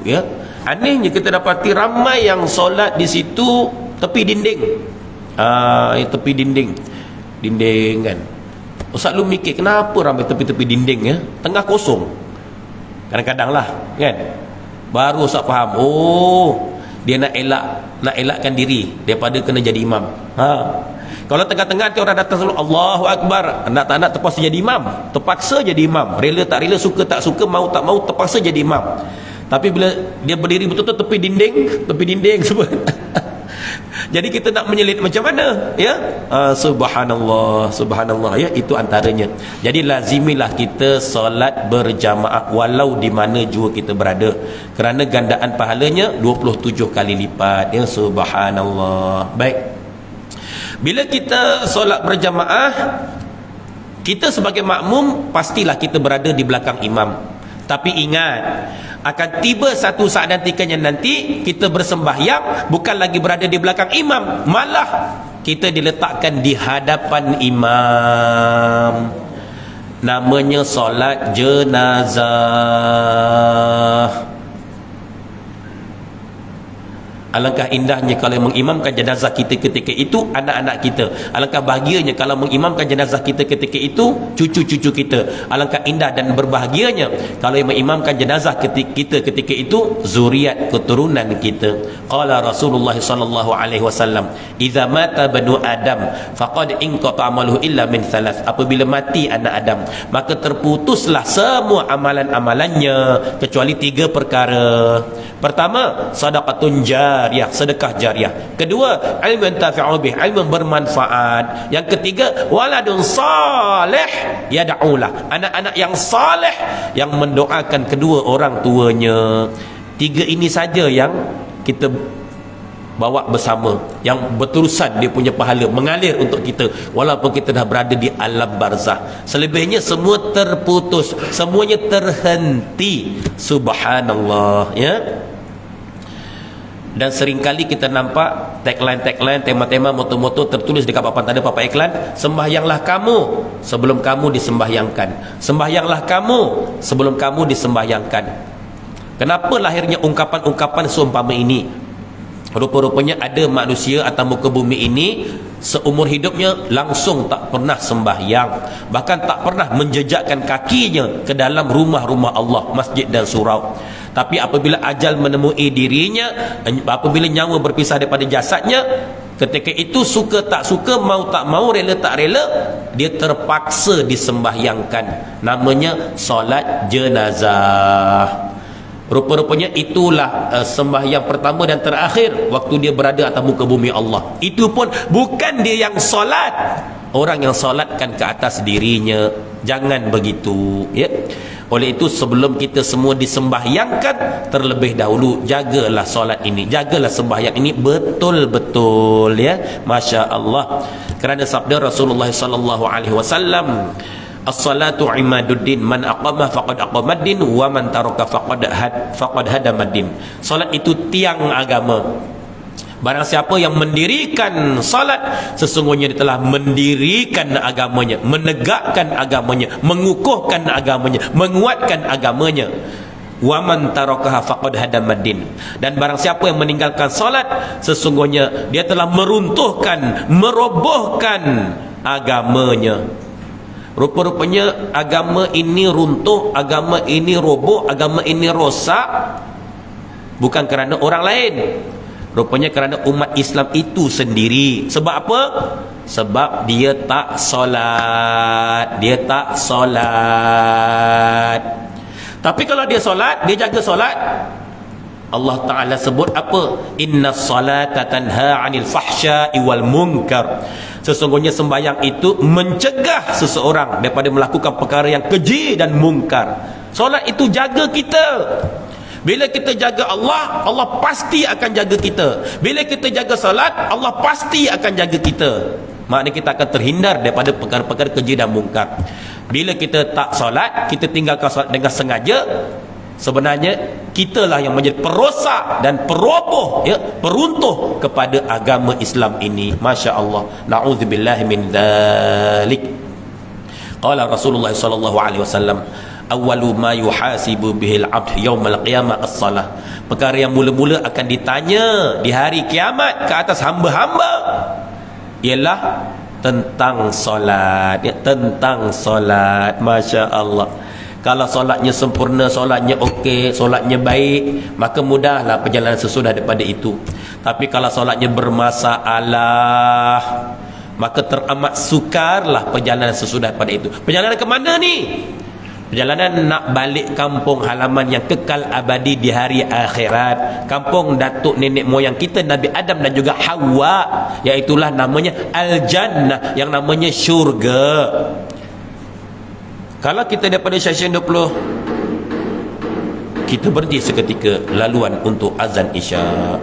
ya. Anehnya kita dapati ramai yang solat di situ tepi dinding. Tepi dinding kan. Ustaz lu mikir kenapa ramai tepi-tepi dinding, ya, tengah kosong. Kadang-kadang lah, kan. Baru Ustaz faham, oh, dia nak elakkan diri daripada kena jadi imam. Kalau tengah-tengah nanti orang datang selalu Allahu Akbar, nak tak nak terpaksa jadi imam, terpaksa jadi imam, rela tak rela, suka tak suka, mau tak mau, terpaksa jadi imam. Tapi bila dia berdiri betul-betul tepi dinding semua jadi kita nak menyelit macam mana, ya. Subhanallah, subhanallah, ya. Itu antaranya. Jadi lazimilah kita solat berjamaah walau di mana juga kita berada, kerana gandaan pahalanya 27 kali lipat, ya. Subhanallah. Baik, bila kita solat berjamaah, kita sebagai makmum pastilah kita berada di belakang imam. Tapi ingat, akan tiba satu saat nanti kita bersembahyang bukan lagi berada di belakang imam, malah kita diletakkan di hadapan imam. Namanya solat jenazah. Alangkah indahnya kalau mengimamkan jenazah kita ketika itu anak-anak kita. Alangkah bahagianya kalau mengimamkan jenazah kita ketika itu cucu-cucu kita. Alangkah indah dan berbahagianya kalau mengimamkan jenazah kita ketika itu zuriat keturunan kita. Qala Rasulullah sallallahu alaihi wasallam, "Idza mata banu Adam faqad inqata amaluhu illa min thalath." Apabila mati anak Adam, maka terputuslah semua amalan-amalannya kecuali 3 perkara. Pertama, sedekatun jariyah, sedekah jariah. Kedua, ilmu yantafi'u bih, ilmu bermanfaat. Yang ketiga, waladun salih yad'ulah, anak-anak yang saleh yang mendoakan kedua orang tuanya. 3 ini saja yang kita bawa bersama, yang berterusan dia punya pahala mengalir untuk kita walaupun kita dah berada di alam barzah. Selebihnya semua terputus, semuanya terhenti. Subhanallah, ya. Dan seringkali kita nampak tagline-tagline, tema-tema, moto-moto tertulis dekat papan tanda, papan iklan, sembahyanglah kamu sebelum kamu disembahyangkan, sembahyanglah kamu sebelum kamu disembahyangkan. Kenapa lahirnya ungkapan-ungkapan seumpama ini? Rupa-rupanya ada manusia atas muka bumi ini seumur hidupnya langsung tak pernah sembahyang, bahkan tak pernah menjejakkan kakinya ke dalam rumah-rumah Allah, masjid dan surau. Tapi apabila ajal menemui dirinya, apabila nyawa berpisah daripada jasadnya, ketika itu suka tak suka, mau tak mau, rela tak rela, dia terpaksa disembahyangkan. Namanya solat jenazah. Rupa-rupanya itulah sembahyang pertama dan terakhir waktu dia berada atas muka bumi Allah. Itu pun bukan dia yang solat, orang yang solatkan ke atas dirinya. Jangan begitu, ya. Oleh itu sebelum kita semua disembahyangkan, terlebih dahulu jagalah solat ini, jagalah sembahyang ini betul-betul, ya. Masya Allah. Kerana sabda Rasulullah sallallahu alaihi wasallam, as-salatu imaduddin, man aqama faqad aqamaddin wa man taraka faqad hadamaddin. Salat itu tiang agama. Barang siapa yang mendirikan salat, sesungguhnya dia telah mendirikan agamanya, menegakkan agamanya, mengukuhkan agamanya, menguatkan agamanya. Wa man tarakaha faqad hadamaddin. Dan barang siapa yang meninggalkan salat, sesungguhnya dia telah meruntuhkan, merobohkan agamanya. Rupa-rupanya agama ini runtuh, agama ini roboh, agama ini rosak bukan kerana orang lain. Rupanya kerana umat Islam itu sendiri. Sebab apa? Sebab dia tak solat. Dia tak solat. Tapi kalau dia solat, dia jaga solat, Allah Ta'ala sebut apa? Inna salata tanha 'anil fahsya'i wal munkar. Sesungguhnya sembahyang itu mencegah seseorang daripada melakukan perkara yang keji dan mungkar. Solat itu jaga kita. Bila kita jaga Allah, Allah pasti akan jaga kita. Bila kita jaga salat, Allah pasti akan jaga kita. Maknanya kita akan terhindar daripada perkara-perkara keji dan mungkar. Bila kita tak solat, kita tinggalkan solat dengan sengaja, sebenarnya kitalah yang menjadi perosak dan peroboh, ya, peruntuh kepada agama Islam ini. Masya Allah. Na'udzubillahi min dzalik. Qala Rasulullah sallallahu alaihi wasallam, awwalu ma yuhasibu bihil 'abd yaumal qiyamah as-salah. Perkara yang mula-mula akan ditanya di hari kiamat ke atas hamba-hamba ialah tentang solat, ya, tentang solat. Masya Allah. Kalau solatnya sempurna, solatnya okey, solatnya baik, maka mudahlah perjalanan sesudah daripada itu. Tapi kalau solatnya bermasalah, maka teramat sukarlah perjalanan sesudah daripada itu. Perjalanan ke mana ni? Perjalanan nak balik kampung halaman yang kekal abadi di hari akhirat. Kampung datuk nenek moyang kita Nabi Adam dan juga Hawa, iaitulah namanya Al-Jannah, yang namanya syurga. Kalau kita daripada stesen 20, kita berhenti seketika laluan untuk azan Isya.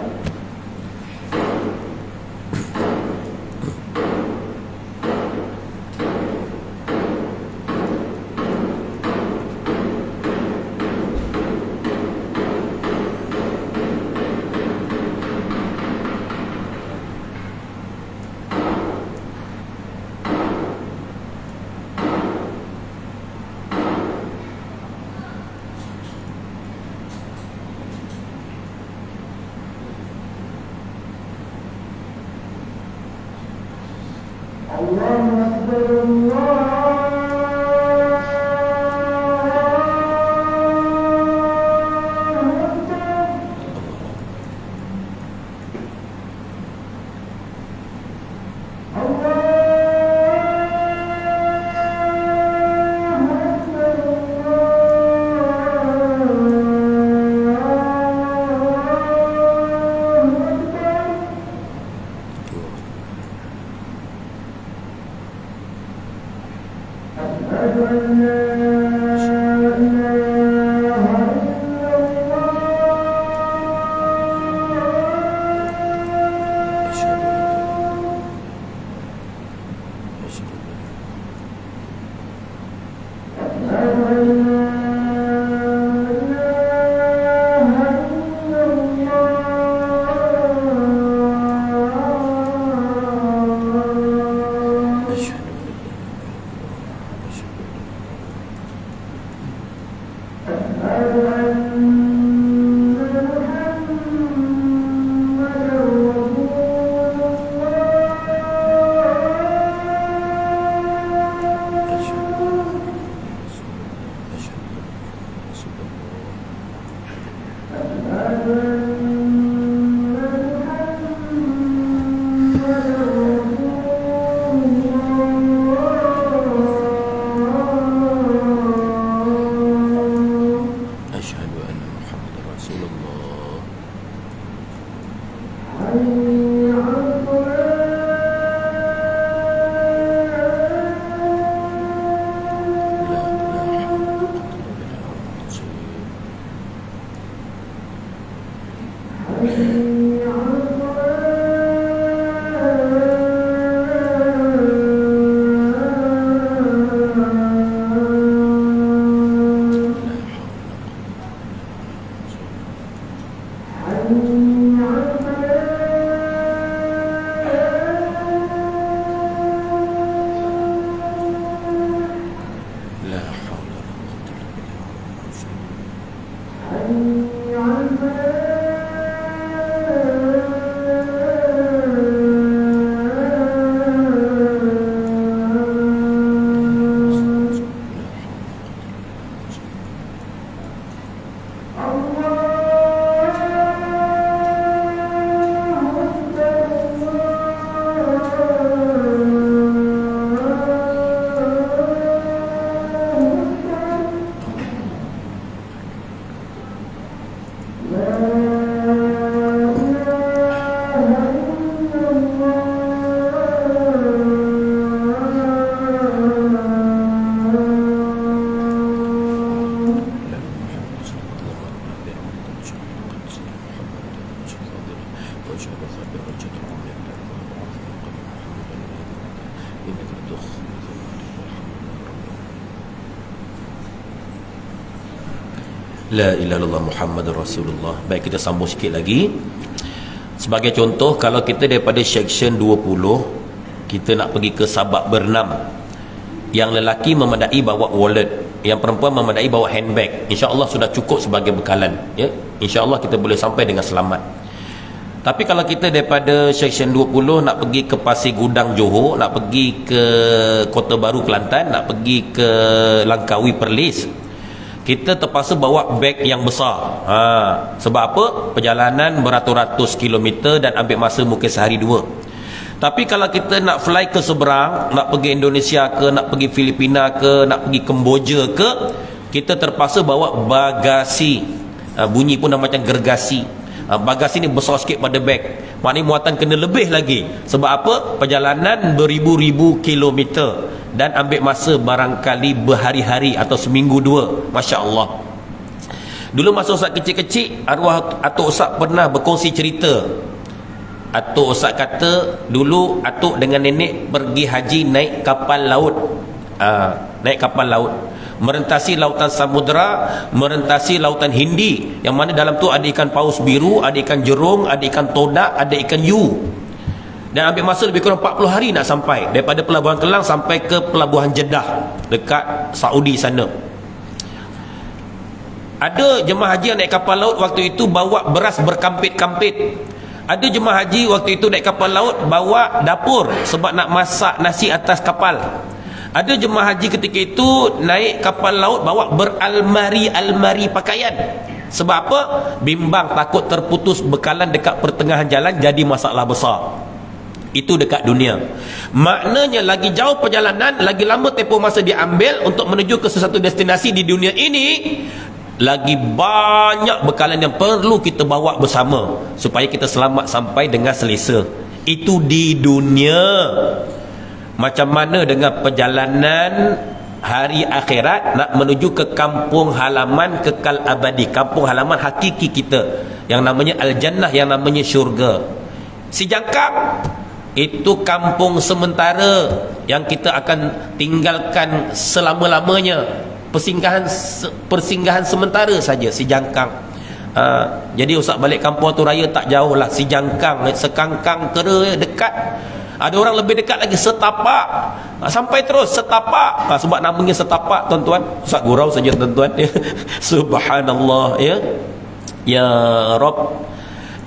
La ilaha illallah Muhammadur Rasulullah. Baik, kita sambung sikit lagi. Sebagai contoh, kalau kita daripada section 20, kita nak pergi ke Sabak berenam. Yang lelaki memadai bawa wallet, yang perempuan memadai bawa handbag. InsyaAllah sudah cukup sebagai bekalan, ya? InsyaAllah kita boleh sampai dengan selamat. Tapi kalau kita daripada section 20 nak pergi ke Pasir Gudang Johor, nak pergi ke Kota Baru Kelantan, nak pergi ke Langkawi Perlis, kita terpaksa bawa beg yang besar. Sebab apa? Perjalanan beratus-ratus kilometer dan ambil masa mungkin sehari dua. Tapi kalau kita nak fly ke seberang, nak pergi Indonesia ke, nak pergi Filipina ke, nak pergi Kemboja ke, kita terpaksa bawa bagasi. Bunyi pun dah macam gergasi. Bagasi ni besar sikit pada beg. Maknanya muatan kena lebih lagi. Sebab apa? Perjalanan beribu-ribu kilometer dan ambil masa barangkali berhari-hari atau seminggu dua. Masya Allah. Dulu masa Ustaz kecil-kecil, arwah Atuk Ustaz pernah berkongsi cerita. Atuk Ustaz kata dulu atuk dengan nenek pergi haji naik kapal laut. Naik kapal laut, merentasi lautan Samudra, merentasi lautan Hindi, yang mana dalam tu ada ikan paus biru, ada ikan jerung, ada ikan todak, ada ikan yu. Dan ambil masa lebih kurang 40 hari nak sampai daripada Pelabuhan Kelang sampai ke Pelabuhan Jeddah dekat Saudi sana. Ada jemaah haji yang naik kapal laut waktu itu bawa beras berkampit-kampit. Ada jemaah haji waktu itu naik kapal laut bawa dapur sebab nak masak nasi atas kapal. Ada jemaah haji ketika itu naik kapal laut bawa beralmari-almari pakaian. Sebab apa? Bimbang takut terputus bekalan dekat pertengahan jalan, jadi masalah besar. Itu dekat dunia. Maknanya lagi jauh perjalanan, lagi lama tempoh masa diambil untuk menuju ke sesuatu destinasi di dunia ini, lagi banyak bekalan yang perlu kita bawa bersama supaya kita selamat sampai dengan selesa. Itu di dunia. Macam mana dengan perjalanan hari akhirat nak menuju ke kampung halaman kekal abadi, kampung halaman hakiki kita yang namanya al-jannah, yang namanya syurga. Si Jangkang itu kampung sementara yang kita akan tinggalkan selama-lamanya, persinggahan sementara saja si Jangkang. Jadi usah balik kampung tu raya tak jauh lah, si Jangkang, sekangkang kera dekat. Ada orang lebih dekat lagi, setapak. Sampai terus setapak. Sebab namanya setapak, tuan-tuan. Ustaz gurau saja, tuan-tuan. Subhanallah, ya. Ya Rabb.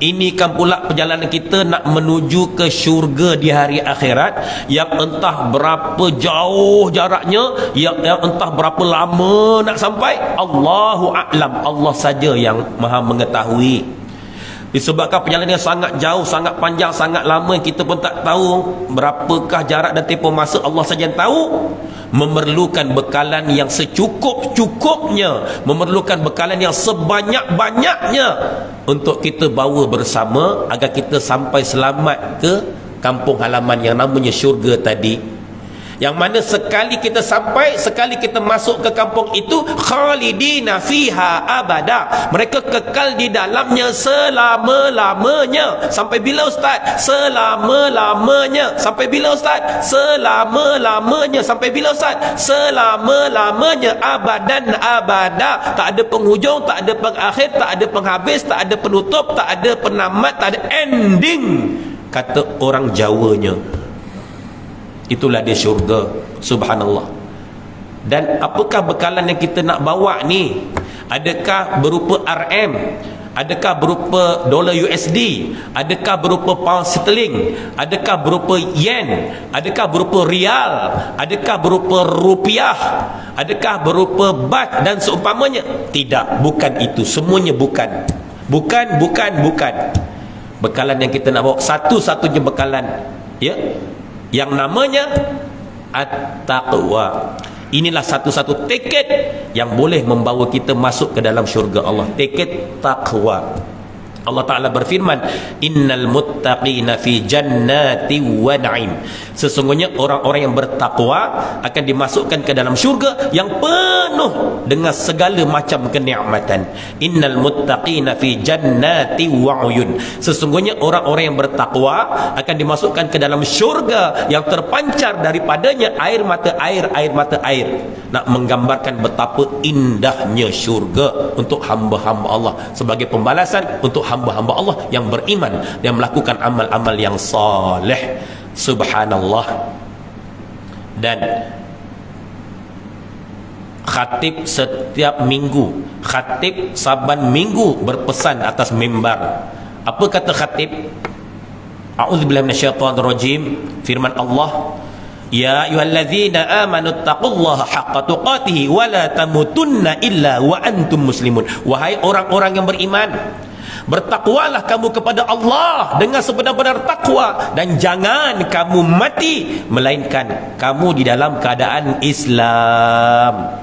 Ini kan pula perjalanan kita nak menuju ke syurga di hari akhirat, yang entah berapa jauh jaraknya, yang entah berapa lama nak sampai. Allahu a'lam. Allah saja yang maha mengetahui. Disebabkan perjalanan yang sangat jauh, sangat panjang, sangat lama, kita pun tak tahu berapakah jarak dan tempoh masa, Allah saja yang tahu. Memerlukan bekalan yang secukup-cukupnya, memerlukan bekalan yang sebanyak-banyaknya untuk kita bawa bersama agar kita sampai selamat ke kampung halaman yang namanya syurga tadi. Yang mana sekali kita sampai, sekali kita masuk ke kampung itu, khalidina fiha abada, mereka kekal di dalamnya selama-lamanya. Sampai bila Ustaz? Selama-lamanya. Sampai bila Ustaz? Selama-lamanya. Sampai bila Ustaz? Selama-lamanya. Abadan abada. Tak ada penghujung, tak ada pengakhir, tak ada penghabis, tak ada penutup, tak ada penamat, tak ada ending, kata orang Jawanya. Itulah dia syurga. Subhanallah. Dan apakah bekalan yang kita nak bawa ni? Adakah berupa RM? Adakah berupa dolar USD? Adakah berupa pound sterling? Adakah berupa yen? Adakah berupa rial? Adakah berupa rupiah? Adakah berupa bat dan seumpamanya? Tidak, bukan itu. Semuanya bukan. Bukan. Bekalan yang kita nak bawa, satu-satunya bekalan, ya, yang namanya at-taqwa. Inilah satu-satu tiket yang boleh membawa kita masuk ke dalam syurga Allah. Tiket taqwa. Allah Ta'ala berfirman, innal muttaqina fi jannati wa na'im. Sesungguhnya orang-orang yang bertakwa akan dimasukkan ke dalam syurga yang penuh dengan segala macam kenikmatan. Innal muttaqina fi jannati wa uyun. Sesungguhnya orang-orang yang bertakwa akan dimasukkan ke dalam syurga yang terpancar daripadanya air mata air. Nak menggambarkan betapa indahnya syurga untuk hamba-hamba Allah, sebagai pembalasan untuk hamba-hamba Allah yang beriman dan melakukan amal-amal yang saleh. Subhanallah. Dan khatib setiap minggu, khatib saban minggu berpesan atas mimbar. Apa kata khatib? A'udzubillahi minasyaitonirrajim. Firman Allah, ya ayyuhallazina amanu taqullaha haqqa tuqatih wa la tamutunna illa wa antum muslimun. Wahai orang-orang yang beriman, bertakwalah kamu kepada Allah dengan sebenar-benar takwa, dan jangan kamu mati melainkan kamu di dalam keadaan Islam.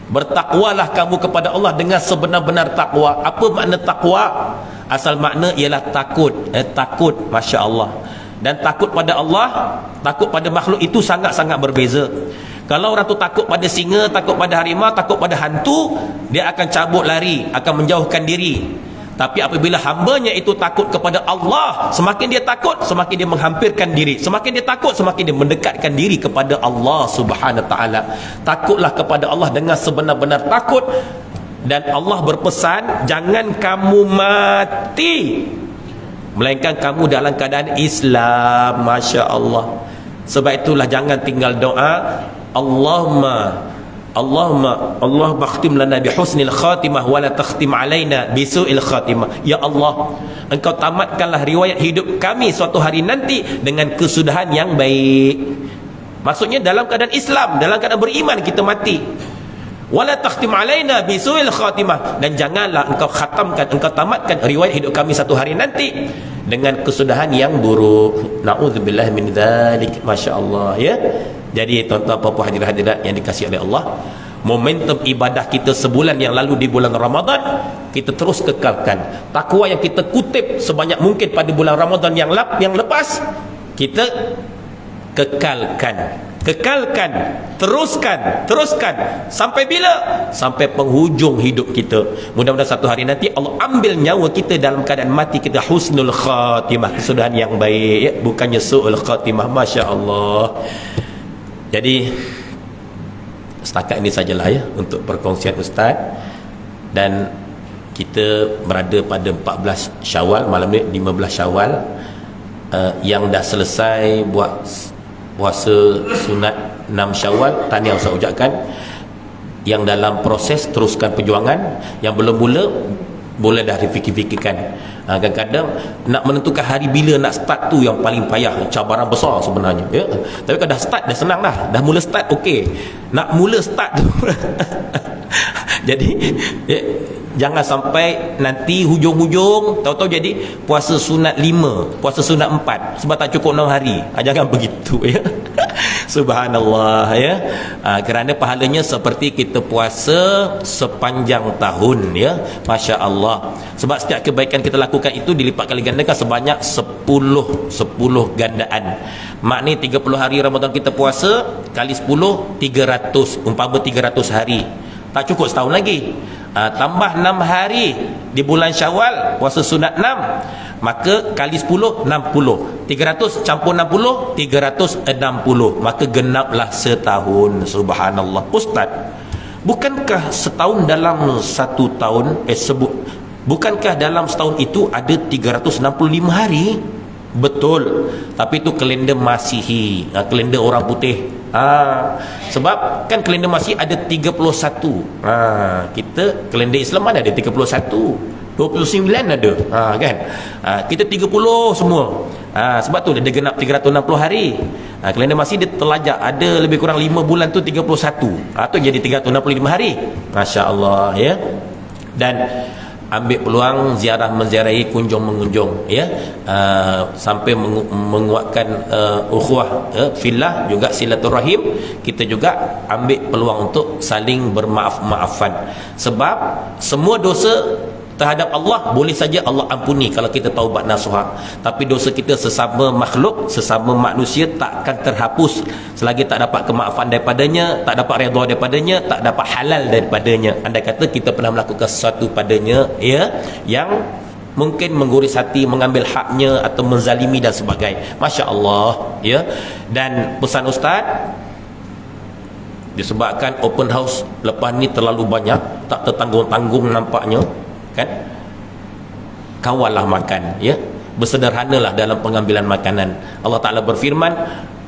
Bertakwalah kamu kepada Allah dengan sebenar-benar takwa. Apa makna takwa? Asal makna ialah takut. Takut, Masya Allah. Dan takut pada Allah, takut pada makhluk itu sangat-sangat berbeza. Kalau orang tu takut pada singa, takut pada harimau, takut pada hantu, dia akan cabut lari, akan menjauhkan diri. Tapi apabila hambanya itu takut kepada Allah, semakin dia takut, semakin dia menghampirkan diri. Semakin dia takut, semakin dia mendekatkan diri kepada Allah Subhanahu Wa Taala. Takutlah kepada Allah dengan sebenar-benar takut. Dan Allah berpesan, jangan kamu mati melainkan kamu dalam keadaan Islam. Masya Allah. Sebab itulah jangan tinggal doa, Allahumma Allah bakhtim lana bi husnil khatimah wa la takhtim alaina bi su'il khatimah. Ya Allah, Engkau tamatkanlah riwayat hidup kami suatu hari nanti dengan kesudahan yang baik. Maksudnya dalam keadaan Islam, dalam keadaan beriman kita mati. Wa la takhtim alaina bi su'il khatimah, dan janganlah engkau khatamkan, engkau tamatkan riwayat hidup kami satu hari nanti dengan kesudahan yang buruk. Nauzubillah min dzalik. Masya-Allah, ya. Jadi tuan-tuan puan-puan hadirat-hadirat yang dikasihi oleh Allah, momentum ibadah kita sebulan yang lalu di bulan Ramadan kita terus kekalkan. Takwa yang kita kutip sebanyak mungkin pada bulan Ramadan yang lepas kita kekalkan, teruskan sampai bila? Sampai penghujung hidup kita. Mudah-mudahan satu hari nanti Allah ambil nyawa kita dalam keadaan mati kita husnul khatimah, kesudahan yang baik, ya? Bukannya su'ul khatimah. Masya Allah. Jadi setakat ini sajalah ya untuk perkongsian Ustaz. Dan kita berada pada 14 Syawal, malam ni 15 Syawal. Yang dah selesai buat puasa sunat 6 Syawal, tahniah Ustaz ucapkan. Yang dalam proses teruskan perjuangan, yang belum mula boleh dah difikir-fikirkan. Kadang-kadang nak menentukan hari bila nak start tu yang paling payah, cabaran besar sebenarnya, ya. Tapi kalau dah start dah senang dah mula start okey. Nak mula start tu jadi ya, jangan sampai nanti hujung-hujung tahu-tahu jadi puasa sunat 5, puasa sunat 4 sebab tak cukup 6 hari. Jangan begitu, ya. Subhanallah, ya. Kerana pahalanya seperti kita puasa sepanjang tahun, ya. Masya Allah. Sebab setiap kebaikan kita lakukan itu dilipat kali gandakan sebanyak 10 gandaan. Maknanya 30 hari Ramadan kita puasa kali 10 300, umpama 300 hari. Tak cukup setahun lagi. Tambah 6 hari di bulan Syawal puasa sunat 6, maka kali 10 60. 300 campur 60 360, maka genaplah setahun. Subhanallah. Ustaz, bukankah setahun dalam satu tahun bukankah dalam setahun itu ada 365 hari? Betul, tapi itu kalender Masihi, kalender orang putih. Sebab kan kalender Masihi ada 31. Kita kalender Islam mana ada 31, 29 ada, kan. Kita 30 semua. Sebab tu dia genap 360 hari. Kalender Masihi dia terlajak ada lebih kurang 5 bulan tu 31. Tu jadi 365 hari. Masya-Allah, ya. Dan ambil peluang ziarah menziarahi, kunjung mengunjung, ya. Sampai menguatkan ukhuwah fillah, juga silaturahim. Kita juga ambil peluang untuk saling bermaaf-maafan. Sebab semua dosa terhadap Allah boleh saja Allah ampuni kalau kita taubat nasuha, tapi dosa kita sesama makhluk, sesama manusia takkan terhapus selagi tak dapat kemaafan daripadanya, tak dapat redha daripadanya, tak dapat halal daripadanya. Andai kata kita pernah melakukan sesuatu padanya, ya, yang mungkin mengguris hati, mengambil haknya atau menzalimi dan sebagainya. Masya Allah, ya. Dan pesan Ustaz, disebabkan open house lepas ni terlalu banyak, tak tertanggung-tanggung nampaknya, kan, kawallah makan, ya. Bersederhanalah dalam pengambilan makanan. Allah Ta'ala berfirman,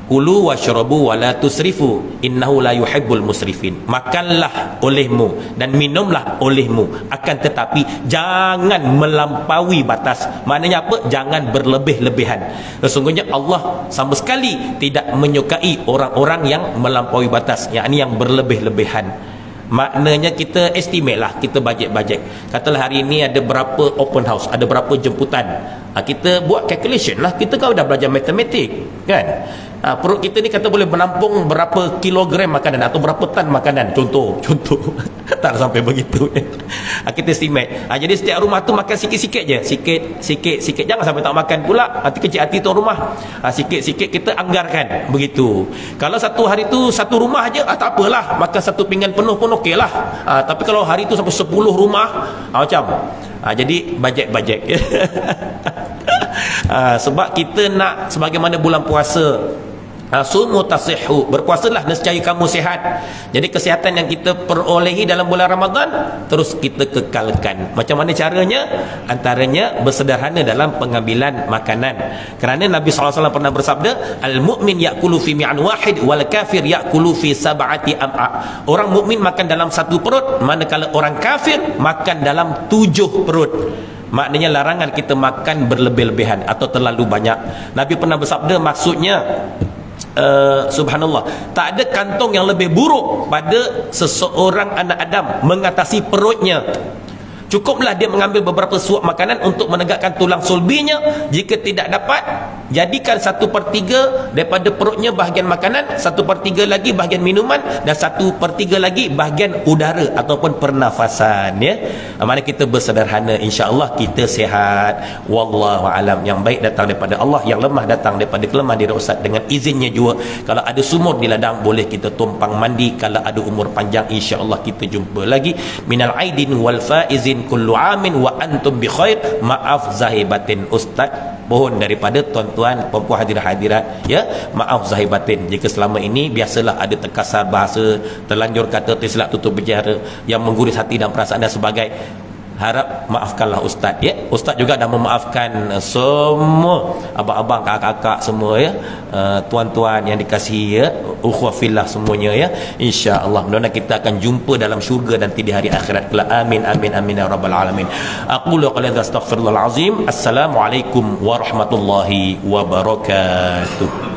kulu washrabu wa la tusrifu innahu la yuhibbul musrifin. Makanlah olehmu dan minumlah olehmu, akan tetapi jangan melampaui batas. Maknanya apa? Jangan berlebih-lebihan. Sesungguhnya Allah sama sekali tidak menyukai orang-orang yang melampaui batas, yakni yang berlebih-lebihan. Maknanya kita estimate lah, kita bajet-bajet. Katalah hari ini ada berapa open house, ada berapa jemputan. Kita buat calculation lah. Kita kan dah belajar matematik, kan. Perut kita ni kata boleh menampung berapa kilogram makanan atau berapa tan makanan. Contoh tak sampai begitu. Kita estimate. Jadi setiap rumah tu makan sikit-sikit je, sikit. Jangan sampai tak makan pula. Kecil hati tuan rumah. Sikit-sikit kita anggarkan begitu. Kalau satu hari tu satu rumah je, tak apalah, makan satu pinggan penuh pun okey lah. Tapi kalau hari tu sampai 10 rumah, macam. Jadi bajet-bajet. Sebab kita nak sebagaimana bulan puasa Sumu tasihhu, berpuasalah nescaya kamu sihat. Jadi kesihatan yang kita perolehi dalam bulan Ramadan terus kita kekalkan. Macam mana caranya? Antaranya bersederhana dalam pengambilan makanan. Kerana Nabi SAW pernah bersabda, al-mu'min ya'kulu fi mi'an wahid wal kafir ya'kulu fi sab'ati am'a. Orang mukmin makan dalam satu perut, manakala orang kafir makan dalam 7 perut. Maknanya larangan kita makan berlebih-lebihan atau terlalu banyak. Nabi pernah bersabda, maksudnya subhanallah, tak ada kantong yang lebih buruk pada seseorang anak Adam mengatasi perutnya. Cukuplah dia mengambil beberapa suap makanan untuk menegakkan tulang sulbinya. Jika tidak dapat, jadikan 1/3 daripada perutnya bahagian makanan, 1/3 lagi bahagian minuman, dan 1/3 lagi bahagian udara ataupun pernafasan, ya. Mana kita bersederhana, insya-Allah kita sihat. Wallahu alam. Yang baik datang daripada Allah, yang lemah datang daripada kelemahan diri Ustaz. Dengan izinnya juga, kalau ada sumur di ladang boleh kita tumpang mandi. Kalau ada umur panjang, insya-Allah kita jumpa lagi. Minal aidin wal faizin kullu amin wa antum bi khair. Maaf zahibatin. Ustaz mohon daripada tuan-tuan puan-puan hadirat-hadirat, ya, maaf zahibatin jika selama ini biasalah ada terkasar bahasa, terlanjur kata, tersilap tutur bicara yang mengguris hati dan perasaan dan sebagainya. Harap maafkanlah Ustaz, ya. Ustaz juga dah memaafkan semua abang-abang, kakak-kakak semua, ya, tuan-tuan yang dikasihi, ya, ukhuwah fillah semuanya, ya. Insya-Allah mudah-mudahan kita akan jumpa dalam syurga nanti di hari akhirat kelak. Amin amin amin ya rabbal alamin. Aqulu qali hadza astaghfirullahal azim. Assalamualaikum warahmatullahi wabarakatuh.